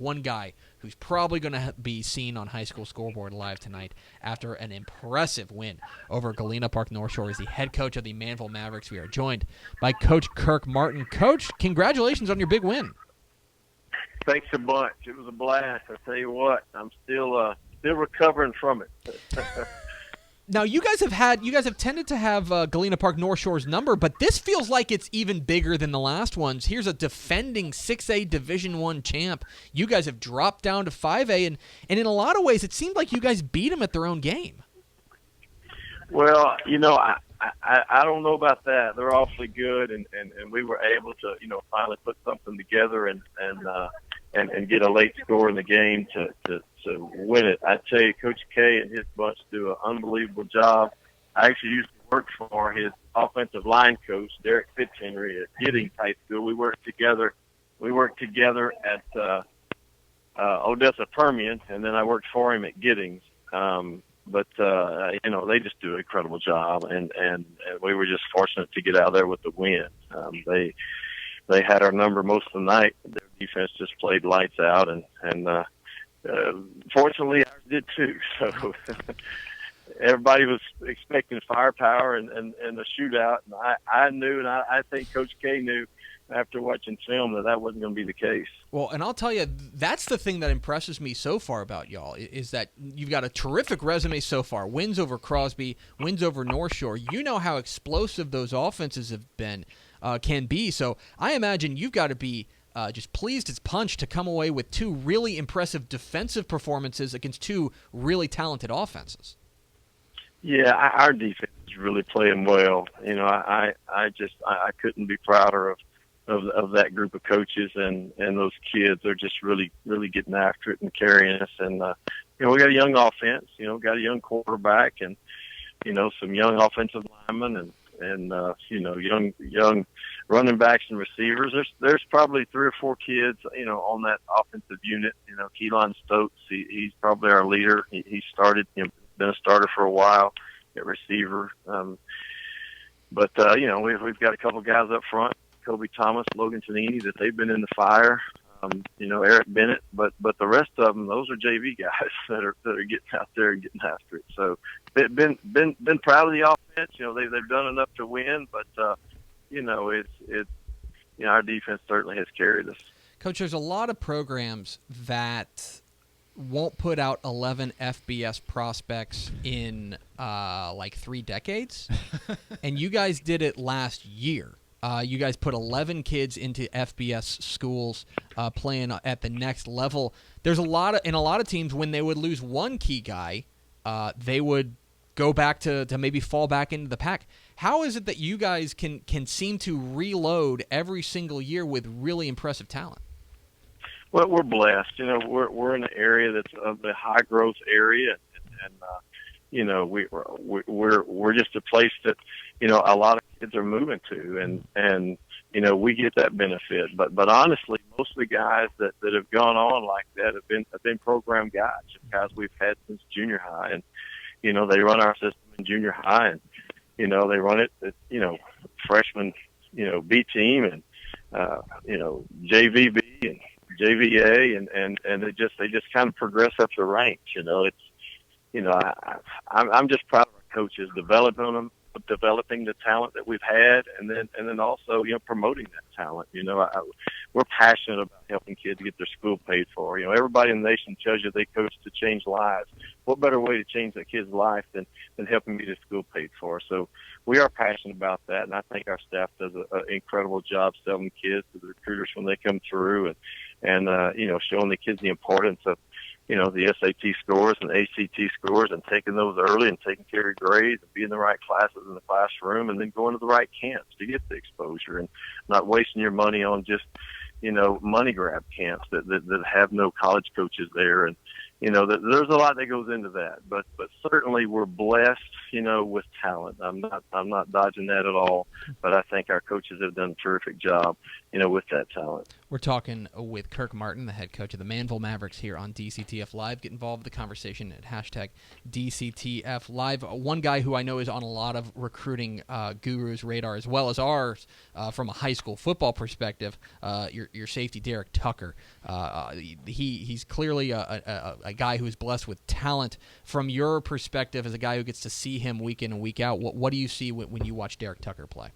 one guy who's probably going to be seen on High School Scoreboard Live tonight after an impressive win over Galena Park North Shore is the head coach of the Manvel Mavericks. We are joined by Coach Kirk Martin. Coach, congratulations on your big win. Thanks a bunch. It was a blast. I tell you what, I'm still recovering from it. Now, you guys have tended to have Galena Park North Shore's number, but this feels like it's even bigger than the last ones. Here's a defending 6A Division I champ. You guys have dropped down to 5A, and in a lot of ways, it seemed like you guys beat them at their own game. Well, I don't know about that. They're awfully good, and we were able to, finally put something together and get a late score in the game to win it. I tell you, Coach K and his bunch do an unbelievable job. I actually used to work for his offensive line coach, Derek Fitzhenry, at Giddings High School. We worked together at Odessa Permian, and then I worked for him at Giddings. But they just do an incredible job, and we were just fortunate to get out there with the win. They had our number most of the night. Their defense just played lights out, and fortunately ours did too. So everybody was expecting firepower and a shootout, and I knew, and I think Coach K knew after watching film that wasn't going to be the case. Well, and I'll tell you, that's the thing that impresses me so far about y'all, is that you've got a terrific resume so far. Wins over Crosby, wins over North Shore. You know how explosive those offenses have been, can be. So I imagine you've got to be just pleased as punch to come away with two really impressive defensive performances against two really talented offenses. Yeah, our defense is really playing well. I couldn't be prouder of that group of coaches and those kids. They're just really, really getting after it and carrying us. And, we got a young offense, got a young quarterback and, some young offensive linemen and young running backs and receivers. There's probably 3 or 4 kids, on that offensive unit. Keelan Stokes, he's probably our leader. He started, been a starter for a while at receiver. But we've got a couple guys up front, Kobe Thomas, Logan Tonini, that they've been in the fire. Eric Bennett, but the rest of them, those are JV guys that are getting out there and getting after it. So, been proud of the offense. They've done enough to win, but it's our defense certainly has carried us. Coach, there's a lot of programs that won't put out 11 FBS prospects in 3 decades, and you guys did it last year. You guys put 11 kids into FBS schools playing at the next level. There's a lot of teams, when they would lose one key guy, they would go back to maybe fall back into the pack. How is it that you guys can seem to reload every single year with really impressive talent? Well, we're blessed. We're in an area that's of the high growth area, and we're just a place that a lot of kids are moving to, and we get that benefit. But honestly, most of the guys that have gone on like that have been program guys we've had since junior high, and they run our system in junior high, and they run it at freshman B team and JVB and JVA, and they just kind of progress up the ranks. I'm just proud of our coaches developing the talent that we've had, and then also promoting that talent. We're passionate about helping kids get their school paid for. Everybody in the nation tells you they coach to change lives. What better way to change a kid's life than helping get his school paid for? So we are passionate about that, and I think our staff does an incredible job selling kids to the recruiters when they come through, and showing the kids the importance of the SAT scores and ACT scores, and taking those early and taking care of grades and being in the right classes in the classroom, and then going to the right camps to get the exposure, and not wasting your money on just money grab camps that have no college coaches there. And there's a lot that goes into that, but certainly we're blessed with talent. I'm not dodging that at all, but I think our coaches have done a terrific job with that talent. We're talking with Kirk Martin, the head coach of the Manvel Mavericks here on DCTF Live. Get involved with the conversation at hashtag DCTF Live. One guy who I know is on a lot of recruiting gurus' radar as well as ours from a high school football perspective, your safety, Derek Tucker. He's clearly a guy who is blessed with talent. From your perspective as a guy who gets to see him week in and week out, what do you see when you watch Derek Tucker play?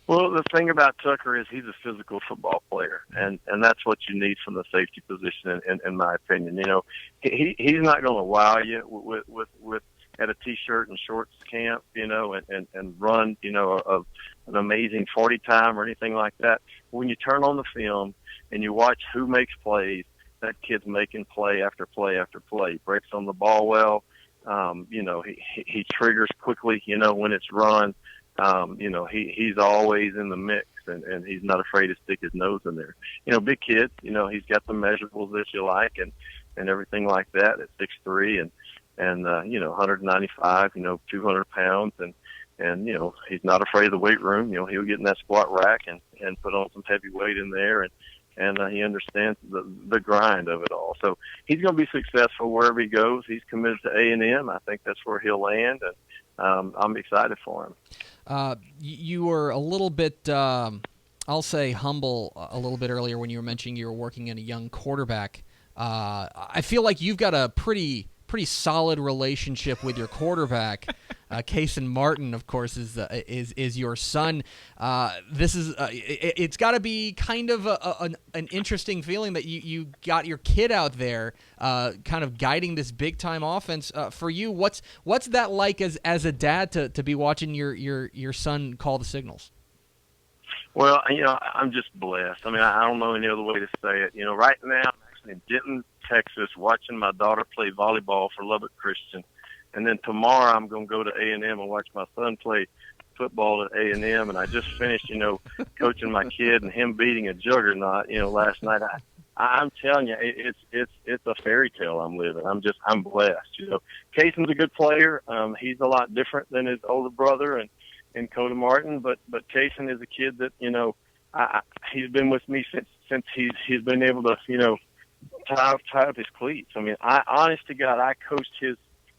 Well, the thing about Tucker is he's a physical football player, and that's what you need from the safety position, in my opinion. You know, he's not going to wow you with at a t-shirt and shorts camp, you know, and run, you know, an amazing 40 time or anything like that. When you turn on the film and you watch who makes plays, that kid's making play after play after play. He breaks on the ball well. You know, he triggers quickly, you know, when it's run. You know, he's always in the mix, and he's not afraid to stick his nose in there. You know, big kid, you know, he's got the measurables that you like and everything like that at 6'3" and you know, 195, you know, 200 pounds. And, you know, he's not afraid of the weight room. You know, he'll get in that squat rack and put on some heavy weight in there. And he understands the grind of it all. So he's going to be successful wherever he goes. He's committed to A&M. I think that's where he'll land. And I'm excited for him. You were a little bit, I'll say, humble a little bit earlier when you were mentioning you were working in a young quarterback. I feel like you've got a pretty solid relationship with your quarterback. Kirk Martin, of course, is your son. This is it's got to be kind of an interesting feeling that you got your kid out there, kind of guiding this big time offense for you. What's that like as a dad to be watching your son call the signals? Well, you know, I'm just blessed. I mean, I don't know any other way to say it. You know, right now I'm actually in Denton, Texas, watching my daughter play volleyball for Lubbock Christian. And then tomorrow I'm going to go to A&M and watch my son play football at A&M. And I just finished, you know, coaching my kid and him beating a juggernaut, you know, last night. I'm telling you, it's a fairy tale I'm living. I'm blessed. You know, Cason's a good player. He's a lot different than his older brother and Kirk Martin, but Cason is a kid that, you know, he's been with me since he's been able to, you know, tie up his cleats. I mean, honest to God, I coached his,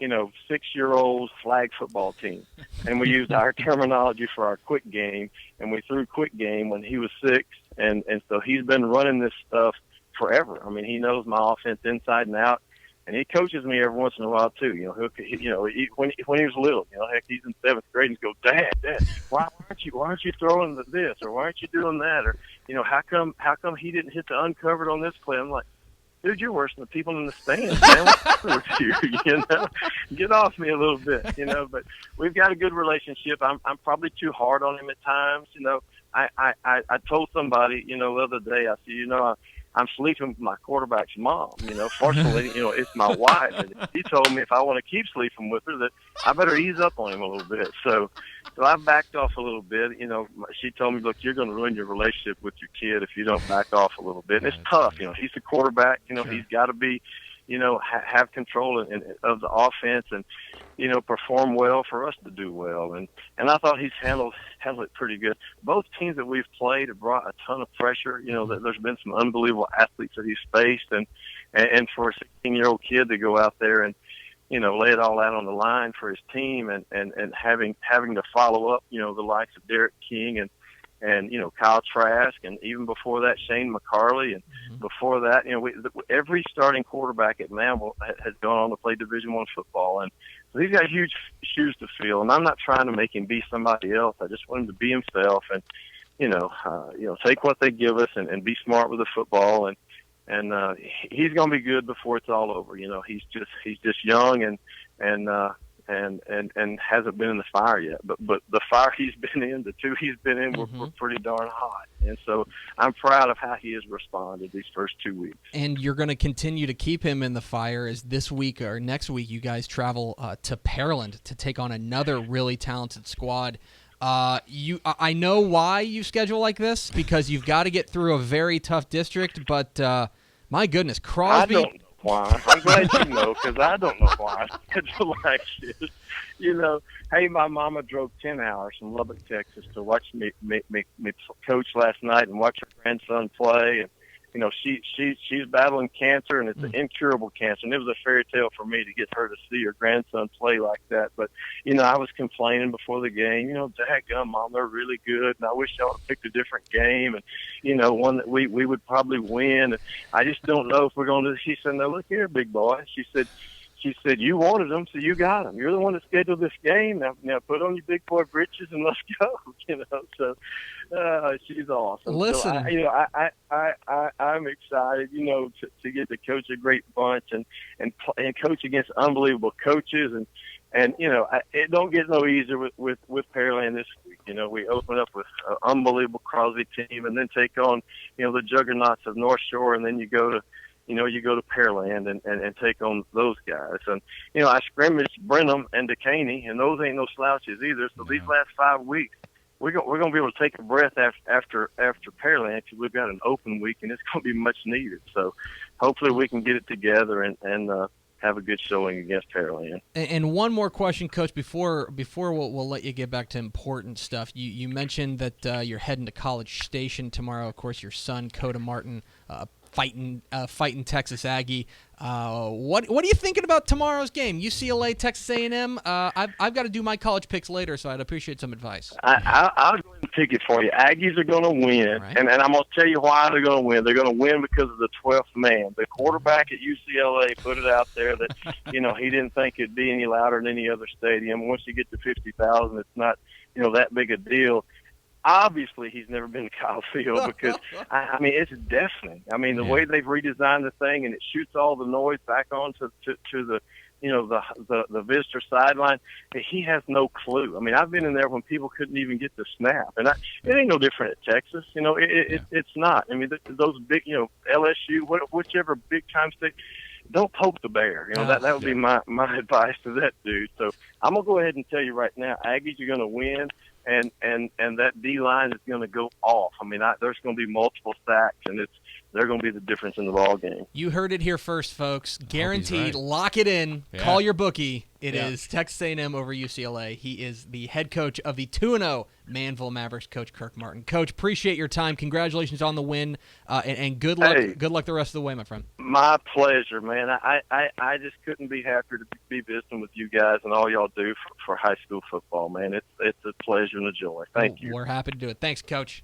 you know, 6-year-old flag football team. And we used our terminology for our quick game, and we threw quick game when he was 6. And so he's been running this stuff forever. I mean, he knows my offense inside and out, and he coaches me every once in a while too. You know, when he was little, you know, heck, he's in 7th grade and he goes, Dad, why aren't you throwing this, or why aren't you doing that, or, you know, how come he didn't hit the uncovered on this play? I'm like, dude, you're worse than the people in the stands, man. What's wrong with you? You know, get off me a little bit, you know. But we've got a good relationship. I'm probably too hard on him at times, you know. I told somebody, you know, the other day, I said, you know, I'm sleeping with my quarterback's mom. You know, fortunately, you know, it's my wife. And he told me if I want to keep sleeping with her, that I better ease up on him a little bit. So I backed off a little bit. You know, she told me, look, you're going to ruin your relationship with your kid if you don't back off a little bit. And it's tough. You know, he's the quarterback. You know, He's got to be, you know, have control of the offense and, you know, perform well for us to do well. And I thought he's handled it pretty good. Both teams that we've played have brought a ton of pressure. You know, there's been some unbelievable athletes that he's faced, and for a 16-year-old kid to go out there and, you know, lay it all out on the line for his team and having to follow up, you know, the likes of Derek King and you know, Kyle Trask, and even before that, Shane McCarley, and before that, you know, every starting quarterback at Manvel has gone on to play Division I football, and so he's got huge shoes to fill. And I'm not trying to make him be somebody else. I just want him to be himself, and you know, take what they give us and be smart with the football, and he's going to be good before it's all over. You know, he's just young and hasn't been in the fire yet. But the fire he's been in, the 2 he's been in, were pretty darn hot. And so I'm proud of how he has responded these first 2 weeks. And you're going to continue to keep him in the fire as this week or next week you guys travel to Pearland to take on another really talented squad. I know why you schedule like this, because you've got to get through a very tough district, but my goodness, Crosby. why. I'm glad you know, because I don't know why I schedule like this. Hey, my mama drove 10 hours from Lubbock, Texas to watch me coach last night and watch her grandson play. And, she's battling cancer, and it's an incurable cancer. And it was a fairy tale for me to get her to see her grandson play like that. But, I was complaining before the game, dadgum, Mom, they're really good. And I wish y'all would have picked a different game and, one that we would probably win. And I just don't know if we're going to. She said, no, look here, big boy. She said, you wanted them, so you got them. You're the one that scheduled this game. Now put on your big boy britches and let's go. So she's awesome. Listen, so I'm excited, to get to coach a great bunch and coach against unbelievable coaches and it don't get no easier with Pearland this week. We open up with an unbelievable Crosby team and then take on the juggernauts of North Shore, and then you go to Pearland and take on those guys. And, I scrimmaged Brenham and Decaney, and those ain't no slouches either. So these last 5 weeks, we're going to be able to take a breath after Pearland, because we've got an open week, and it's going to be much needed. So hopefully we can get it together and have a good showing against Pearland. And one more question, Coach, before we'll let you get back to important stuff. You mentioned that you're heading to College Station tomorrow. Of course, your son, Kirk Martin, fighting Texas Aggie. What are you thinking about tomorrow's game? UCLA, Texas A&M. I've got to do my college picks later, so I'd appreciate some advice. I'll go ahead and pick it for you. Aggies are going to win, right. and I'm going to tell you why they're going to win. They're going to win because of the 12th man. The quarterback at UCLA put it out there that he didn't think it'd be any louder than any other stadium. Once you get to 50,000, it's not that big a deal. Obviously, he's never been to Kyle Field because, it's deafening. The way they've redesigned the thing, and it shoots all the noise back onto to the, the visitor sideline. He has no clue. I've been in there when people couldn't even get the snap, and it ain't no different at Texas. It's not. Those big, LSU, whichever big time state, don't poke the bear. That would be my advice to that dude. So I'm gonna go ahead and tell you right now, Aggies are gonna win. And that D-line is going to go off. There's going to be multiple sacks, and they're going to be the difference in the ball game. You heard it here first, folks. Guaranteed. Right. Lock it in. Yeah. Call your bookie. It is Texas A&M over UCLA. He is the head coach of the 2-0 Manvel Mavericks, Coach Kirk Martin. Coach, appreciate your time. Congratulations on the win, and good luck. Hey, good luck the rest of the way, my friend. My pleasure, man. I just couldn't be happier to be visiting with you guys and all y'all do for high school football, man. It's a pleasure and a joy. Thank you. We're happy to do it. Thanks, Coach.